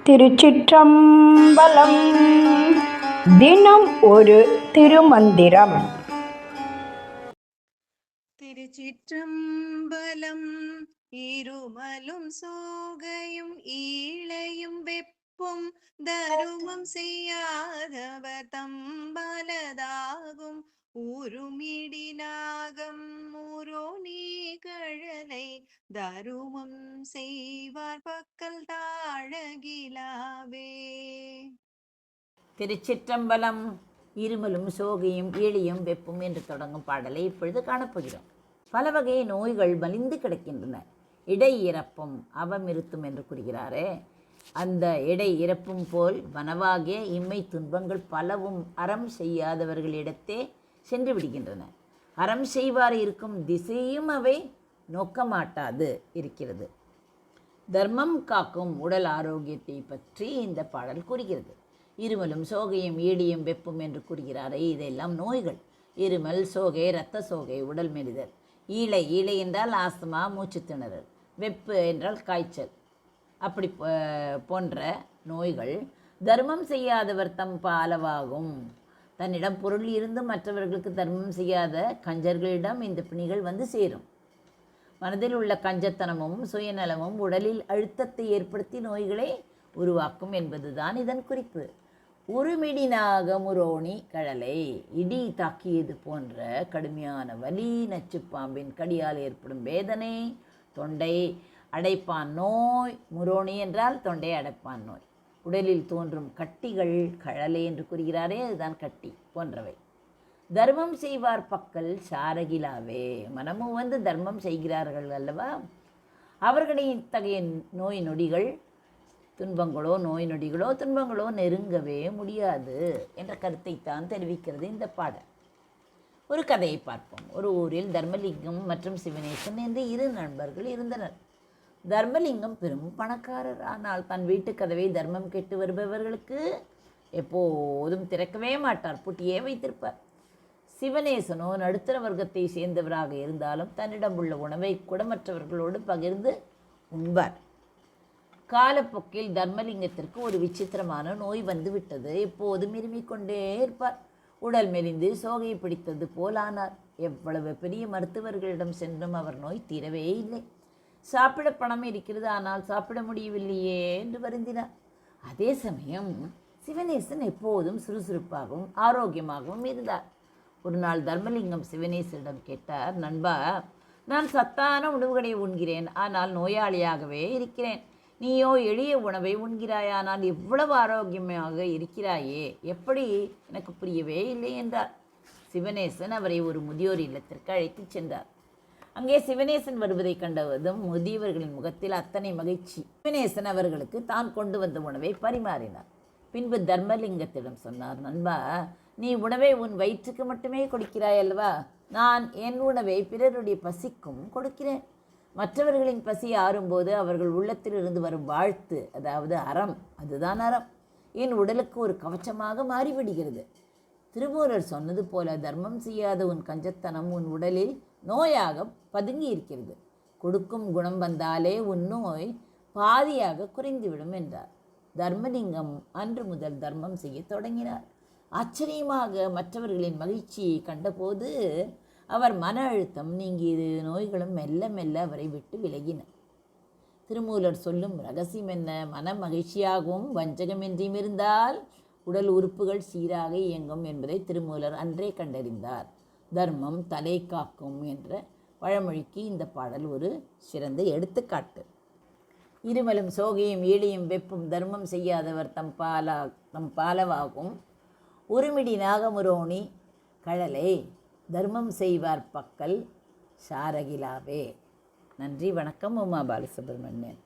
திருச்சிற்றம்பலம். தினம் ஒரு திருமந்திரம். திருச்சிற்றம்பலம். இருமலும் சோகையும் ஈழையும் வெப்பும் தருமம் செய்யாதவர் தம்பலதாகும் ஊருமிடினாகம் ஊரோனி கழலை தருமம் செய்வார் பக்கல் தாழகிலாவே. திருச்சிற்றம்பலம். இருமலும் சோகையும் ஈழியும் வெப்பும் என்று தொடங்கும் பாடலை இப்பொழுது காணப்போகிறோம். பல வகை நோய்கள் மலிந்து கிடக்கின்றன. இடை இறப்பும் அவமிருத்தும் என்று கூறுகிறாரே, அந்த இடை இறப்பும் போல் வனவாகிய இம்மை துன்பங்கள் பலவும் அறம் செய்யாதவர்களிடத்தே சென்று விடுகின்றன. அறம் செய்வார் இருக்கும் திசையும் அவை நோக்க மாட்டாது இருக்கிறது. தர்மம் காக்கும் உடல் ஆரோக்கியத்தை பற்றி இந்த பாடல் கூறுகிறது. இருமலும் சோகையும் ஈடியும் வெப்பும் என்று கூறுகிறாரே, இதெல்லாம் நோய்கள். இருமல், சோகை, இரத்த சோகை, உடல் மெலிதல். ஈழை என்றால் ஆஸ்துமா, மூச்சு திணறல். வெப்பு என்றால் காய்ச்சல். அப்படி போன்ற நோய்கள் தர்மம் செய்யாதவர் தம் பாலவாகும். தன்னிடம் பொருள் இருந்து மற்றவர்களுக்கு தர்மம் செய்யாத கஞ்சர்களிடம் இந்த பிணிகள் வந்து சேரும். மனதில் உள்ள கஞ்சத்தனமும் சுயநலமும் உடலில் அழுத்தத்தை ஏற்படுத்தி நோய்களை உருவாக்கும் என்பதுதான் இதன் குறிப்பு. உருமிடினாக முரோணி கழலை, இடி தாக்கியது போன்ற கடுமையான வலி, நச்சுப்பாம்பின் கடியால் ஏற்படும் வேதனை, தொண்டை அடைப்பான் நோய். முரோணி என்றால் தொண்டை அடைப்பான் நோய். உடலில் தோன்றும் கட்டிகள், கழலை என்று கூறுகிறாரே, அதுதான் கட்டி போன்றவை. தர்மம் செய்வார் பக்கல் சாரகிலாவே, மனமும் வந்து தர்மம் செய்கிறார்கள் அல்லவா, அவர்களின் இத்தகைய நோய் நொடிகள் துன்பங்களோ நெருங்கவே முடியாது என்ற கருத்தைத்தான் தெரிவிக்கிறது இந்த பாடல். ஒரு கதையை பார்ப்போம். ஒரு ஊரில் தர்மலிங்கம் மற்றும் சிவனேசன் என்று இரு நண்பர்கள் இருந்தனர். தர்மலிங்கம் பெரும் பணக்காரர். ஆனால் தன் வீட்டு கதவை தர்மம் கெட்டு வருபவர்களுக்கு எப்போதும் திறக்கவே மாட்டார், பூட்டியே வைத்திருப்பார். சிவனேசனோ நடுத்தர வர்க்கத்தை சேர்ந்தவராக இருந்தாலும் தன்னிடம் உள்ள உணவை கூட மற்றவர்களோடு பகிர்ந்து உண்பார். காலப்போக்கில் தர்மலிங்கத்திற்கு ஒரு விசித்திரமான நோய் வந்து விட்டது. எப்போதும் இருமிக் கொண்டே இருப்பார். உடல் மெலிந்து சோகை பிடித்தது போலானார். எவ்வளவு பெரிய மருத்துவர்களிடம் சென்றும் அவர் நோய் தீரவே இல்லை. சாப்பிட பணம் இருக்கிறது, ஆனால் சாப்பிட முடியவில்லையே என்று வருந்தினார். அதே சமயம் சிவனேசன் எப்போதும் சுறுசுறுப்பாகவும் ஆரோக்கியமாகவும் இருந்தார். ஒரு நாள் தர்மலிங்கம் சிவனேசனிடம் கேட்டார், நண்பா, நான் சத்தான உணவுகளை உண்கிறேன், ஆனால் நோயாளியாகவே இருக்கிறேன். நீயோ எளிய உணவை உண்கிறாயானால் எவ்வளவு ஆரோக்கியமாக இருக்கிறாயே, எப்படி எனக்கு புரியவே இல்லை என்றார். சிவனேசன் அவரை ஒரு முதியோர் இல்லத்திற்கு அழைத்து சென்றார். அங்கே சிவனேசன் வருவதை கண்டதும் முதியவர்களின் முகத்தில் அத்தனை மகிழ்ச்சி. சிவனேசன் அவர்களுக்கு தான் கொண்டு வந்த உணவை பரிமாறினார். பின்பு தர்மலிங்கத்திடம் சொன்னார், நண்பா, நீ உணவை உன் வயிற்றுக்கு மட்டுமே கொடுக்கிறாய் அல்லவா, நான் என் உணவை பிறருடைய பசிக்கும் கொடுக்கிறேன். மற்றவர்களின் பசி ஆறும்போது அவர்கள் உள்ளத்திலிருந்து வரும் வாழ்த்து, அதாவது அறம், அதுதான் அறம், என் உடலுக்கு ஒரு கவச்சமாக மாறிவிடுகிறது. திருமூலர் சொன்னது போல தர்மம் செய்யாத உன் கஞ்சத்தனம் உன் உடலில் நோயாக பதுங்கி இருக்கிறது. கொடுக்கும் குணம் வந்தாலே உன் நோய் பாதியாக குறைந்துவிடும் என்றார். தர்மலிங்கம் அன்று முதல் தர்மம் செய்ய தொடங்கினார். ஆச்சரியமாக மற்றவர்களின் மகிழ்ச்சியை கண்டபோது அவர் மன அழுத்தம் நீங்கியது. நோய்களும் மெல்ல மெல்ல அவரை விட்டு விலகின. திருமூலர் சொல்லும் ரகசியம் என்ன? மன மகிழ்ச்சியாகவும் வஞ்சகமின்றியும் இருந்தால் உடல் உறுப்புகள் சீராக இயங்கும் என்பதை திருமூலர் அன்றே கண்டறிந்தார். தர்மம் தலை காக்கும் என்ற பழமொழிக்கு இந்த பாடல் ஒரு சிறந்த எடுத்துக்காட்டு. இருமலும் சோகையும் ஈழியும் வெப்பும் தர்மம் செய்யாதவர் தம் பாலவாகும். உருமிடி நாகமுரோணி கழலை தர்மம் செய்வார் பக்கல் சாரகிலாவே. நன்றி, வணக்கம். உமா பாலசுப்ரமணியன்.